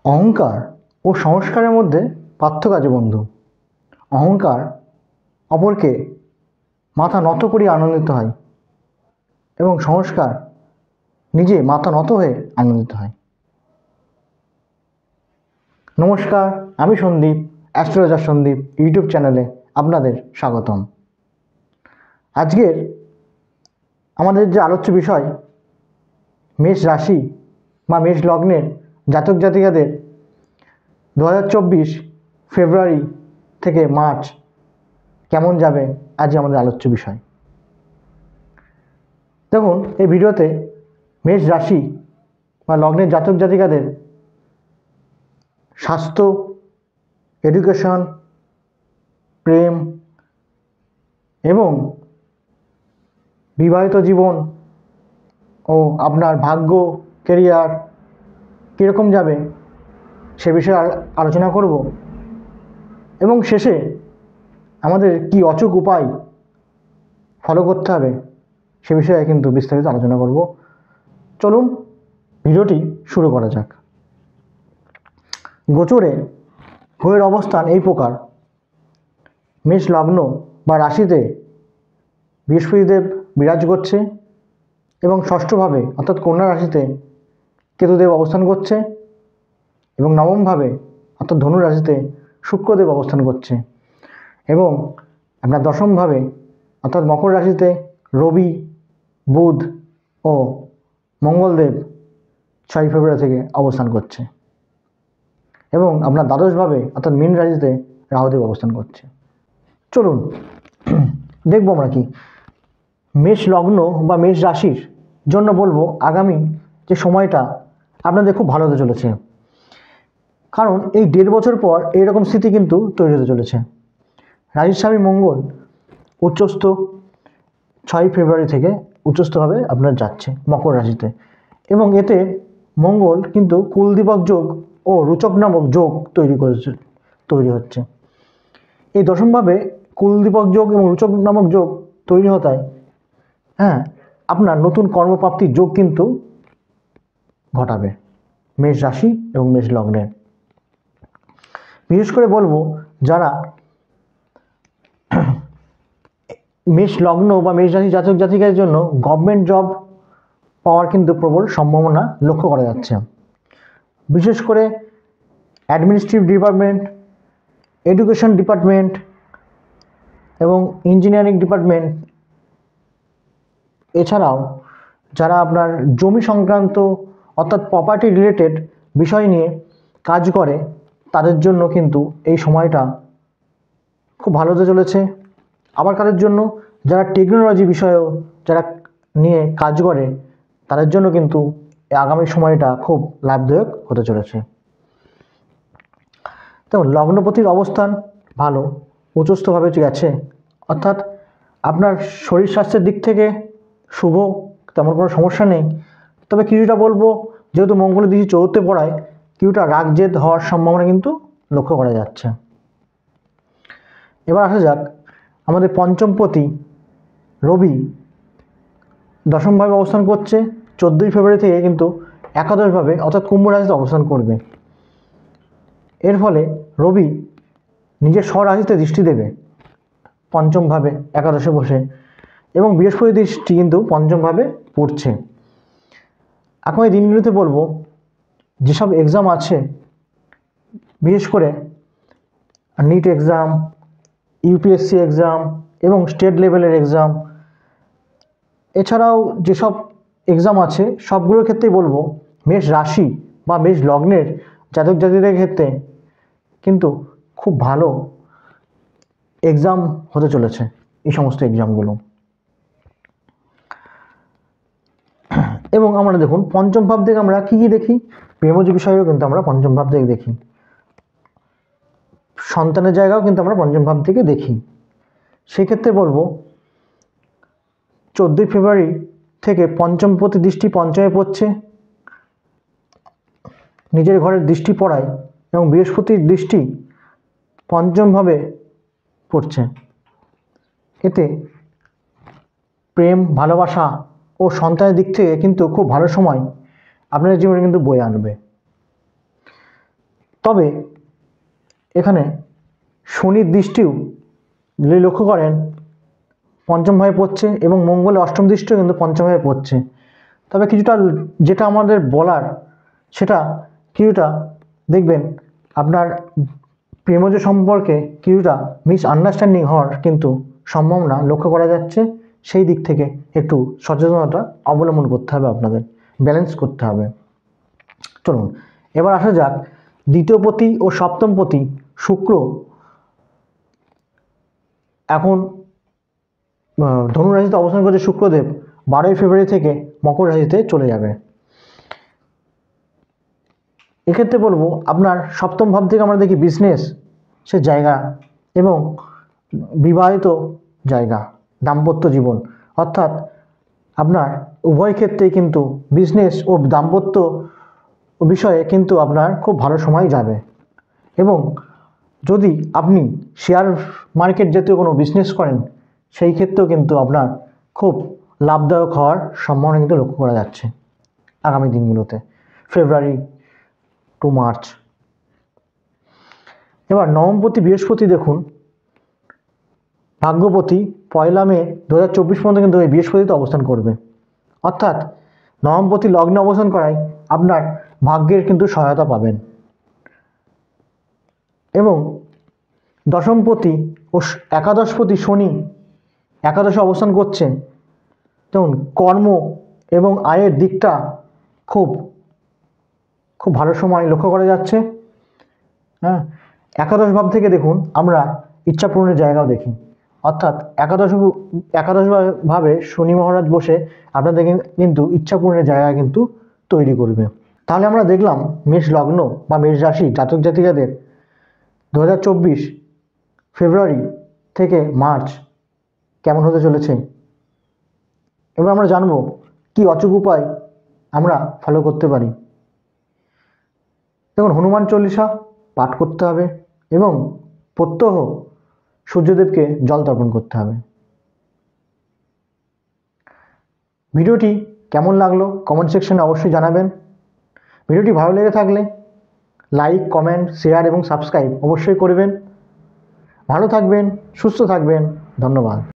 অহংকার ও সংস্কারের মধ্যে পার্থক্য আছে বন্ধু। অহংকার অপরকে মাথা নত করিয়ে আনন্দিত হয় এবং সংস্কার নিজে মাথা নত হয়ে আনন্দিত হয়। নমস্কার, আমি সন্দীপ, অ্যাস্ট্রোলজার সন্দীপ ইউটিউব চ্যানেলে আপনাদের স্বাগতম। আজকের আমাদের যে আলোচ্য বিষয়, মেষ রাশি বা মেষ লগ্নের জাতক জাতিকাদের 2024 ফেব্রুয়ারি থেকে মার্চ কেমন যাবে, আজকে আমাদের আলোচ্য বিষয়। দেখুন, এই ভিডিওতে মেষ রাশি বা লগ্নের জাতক জাতিকাদের স্বাস্থ্য, এডুকেশন, প্রেম এবং বিবাহিত জীবন ও আপনার ভাগ্য, কেরিয়ার কীরকম যাবে সে বিষয়ে আলোচনা করব এবং শেষে আমাদের কি অচূক উপায় ফলো করতে হবে সে বিষয়ে কিন্তু বিস্তারিত আলোচনা করব। চলুন ভিডিওটি শুরু করা যাক। গোচরে গ্রহের অবস্থান এই প্রকার: মেষ লগ্ন বা রাশিতে বৃহস্পতিদেব বিরাজ করছে এবং ষষ্ঠভাবে অর্থাৎ কন্যা রাশিতে কেতুদেব অবস্থান করছে এবং নবমভাবে অর্থাৎ ধনু রাশিতে শুক্রদেব অবস্থান করছে এবং আপনার দশমভাবে অর্থাৎ মকর রাশিতে রবি, বুধ ও মঙ্গলদেব 6 ফেব্রুয়ারি থেকে অবস্থান করছে এবং আপনার দ্বাদশভাবে অর্থাৎ মীন রাশিতে রাহুদেব অবস্থান করছে। চলুন দেখব আমরা কি মেষ লগ্ন বা মেষ রাশির জন্য বলবো। আগামী যে সময়টা আপনাদের খুব ভালো হতে চলেছে, কারণ এই 1.5 বছর পর এইরকম স্থিতি কিন্তু তৈরি হতে চলেছে। রাশির স্বামী মঙ্গল উচ্চস্থ 6 ফেব্রুয়ারি থেকে উচ্চস্থভাবে আপনার যাচ্ছে মকর রাশিতে এবং এতে মঙ্গল কিন্তু কুলদীপক যোগ ও রুচক নামক যোগ তৈরি হচ্ছে। এই দশমভাবে কুলদীপক যোগ এবং রুচক নামক যোগ তৈরি হতায় আপনার নতুন কর্মপ্রাপ্তির যোগ কিন্তু ঘটাবে মেষ রাশি এবং মেষ লগ্নের। বিশেষ করে বলবো যারা মেষ লগ্ন বা মেষ রাশি জাতক জাতিকার জন্য গভর্নমেন্ট জব পাওয়ার কিন্তু প্রবল সম্ভাবনা লক্ষ্য করা যাচ্ছে। বিশেষ করে অ্যাডমিনিস্ট্রেটিভ ডিপার্টমেন্ট, এডুকেশন ডিপার্টমেন্ট এবং ইঞ্জিনিয়ারিং ডিপার্টমেন্ট, এছাড়াও যারা আপনার জমি সংক্রান্ত অর্থাৎ প্রপার্টি রিলেটেড বিষয় নিয়ে কাজ করে তাদের জন্য কিন্তু এই সময়টা খুব ভালো হতে চলেছে। আবার কাদের জন্য যারা টেকনোলজি বিষয়েও যারা নিয়ে কাজ করে তাদের জন্য কিন্তু আগামী সময়টা খুব লাভদায়ক হতে চলেছে। দেখুন, লগ্নপতির অবস্থান ভালো, উচ্চস্থভাবে গেছে, অর্থাৎ আপনার শরীর স্বাস্থ্যের দিক থেকে শুভ, তেমন কোনো সমস্যা নেই। তবে কিছুটা বলবো, যেহেতু মঙ্গলের দৃষ্টি চতুর্থে পড়ায় কিছুটা রাগজেদ হওয়ার সম্ভাবনা কিন্তু লক্ষ্য করা যাচ্ছে। এবার আসা যাক আমাদের পঞ্চমপতি রবি দশমভাবে অবস্থান করছে 14 ফেব্রুয়ারি থেকে কিন্তু একাদশভাবে অর্থাৎ কুম্ভ রাশিতে অবস্থান করবে। এর ফলে রবি নিজের স্বরাশিতে দৃষ্টি দেবে পঞ্চমভাবে একাদশে বসে এবং বৃহস্পতি দৃষ্টি কিন্তু পঞ্চমভাবে পড়ছে। এখন এই দিনগুলিতে বলবো যেসব এক্সাম আছে, বিশেষ করে নিট এক্সাম, ইউপিএসসি এক্সাম এবং স্টেট লেভেলের এক্সাম, এছাড়াও যেসব এক্সাম আছে সবগুলোর ক্ষেত্রেই বলবো মেষ রাশি বা মেষ লগ্নের জাতক জাতিদের ক্ষেত্রে কিন্তু খুব ভালো এক্সাম হতে চলেছে এই সমস্ত এক্সামগুলো। এবং আমরা দেখুন পঞ্চম ভাব থেকে আমরা কী কী দেখি, প্রেমজ বিষয়েও কিন্তু আমরা পঞ্চম ভাব থেকে দেখি, সন্তানের জায়গাও কিন্তু আমরা পঞ্চম ভাব থেকে দেখি। সেক্ষেত্রে বলবো 14 ফেব্রুয়ারি থেকে পঞ্চমপতি দৃষ্টি পঞ্চমে পড়ছে, নিজের ঘরের দৃষ্টি পড়ায় এবং বৃহস্পতির দৃষ্টি পঞ্চমভাবে পড়ছে। এতে প্রেম, ভালোবাসা ও সন্তানের দিক থেকে কিন্তু খুব ভালো সময় আপনাদের জীবনে কিন্তু বয়ে আনবে। তবে এখানে শনির দৃষ্টিও যদি লক্ষ্য করেন পঞ্চম ভাবে পড়ছে এবং মঙ্গলের অষ্টম দৃষ্টিও কিন্তু পঞ্চম ভাবে পড়ছে। তবে কিছুটা যেটা আমাদের বলার সেটা কিছুটা দেখবেন আপনার প্রেমজ সম্পর্কে কিছুটা মিসআন্ডারস্ট্যান্ডিং হওয়ার কিন্তু সম্ভাবনা লক্ষ্য করা যাচ্ছে। সেই দিক থেকে একটু সচেতনতা অবলম্বন করতে হবে, আপনাদের ব্যালেন্স করতে হবে। চলুন এবার আসা যাক দ্বিতীয়পতি ও সপ্তমপতি শুক্র এখন ধনু রাশিতে অবস্থান করছে। শুক্রদেব 12ই ফেব্রুয়ারি থেকে মকর রাশিতে চলে যাবে। এক্ষেত্রে বলবো আপনার সপ্তম ভাব থেকে আমরা দেখি বিজনেস সে জায়গা এবং বিবাহিত জায়গা, দাম্পত্য জীবন, অর্থাৎ আপনার উভয় ক্ষেত্রেই কিন্তু বিজনেস ও দাম্পত্য বিষয়ে কিন্তু আপনার খুব ভালো সময় যাবে। এবং যদি আপনি শেয়ার মার্কেট জাতীয় কোনো বিজনেস করেন সেই ক্ষেত্রেও কিন্তু আপনার খুব লাভদায়ক হওয়ার সম্ভাবনা কিন্তু লক্ষ্য করা যাচ্ছে আগামী দিনগুলোতে, ফেব্রুয়ারি টু মার্চ। এবার নবমপতি বৃহস্পতি দেখুন ভাগ্যপতি 1 মে 2024 পর্যন্ত কিন্তু এই বৃহস্পতিতে অবস্থান করবে। অর্থাৎ নবমপতি লগ্নে অবস্থান করায় আপনার ভাগ্যের কিন্তু সহায়তা পাবেন। এবং দশমপতি ও একাদশপতি শনি একাদশে অবস্থান করছে, যেমন কর্ম এবং আয়ের দিকটা খুব খুব ভালো সময় লক্ষ্য করা যাচ্ছে। হ্যাঁ, একাদশ ভাব থেকে দেখুন আমরা ইচ্ছা পূরণের জায়গাও দেখি। অর্থাৎ একাদশ ভাবে শনি মহারাজ বসে আপনাদের কিন্তু ইচ্ছা পূরণের জায়গা কিন্তু তৈরি করবে। তাহলে আমরা দেখলাম মেষ লগ্ন বা মেষ রাশি জাতক জাতিকাদের 2024 ফেব্রুয়ারি থেকে মার্চ কেমন হতে চলেছে। এবার আমরা জানবো কি অচুক উপায় আমরা ফলো করতে পারি। দেখুন হনুমান চল্লিশা পাঠ করতে হবে এবং প্রত্যহ সূর্যদেবকে জল তর্পণ করতে হবে। ভিডিওটি কেমন লাগলো কমেন্ট সেকশনে অবশ্যই জানাবেন। ভিডিওটি ভালো লেগে থাকলে লাইক, কমেন্ট, শেয়ার এবং সাবস্ক্রাইব অবশ্যই করবেন। ভালো থাকবেন, সুস্থ থাকবেন, ধন্যবাদ।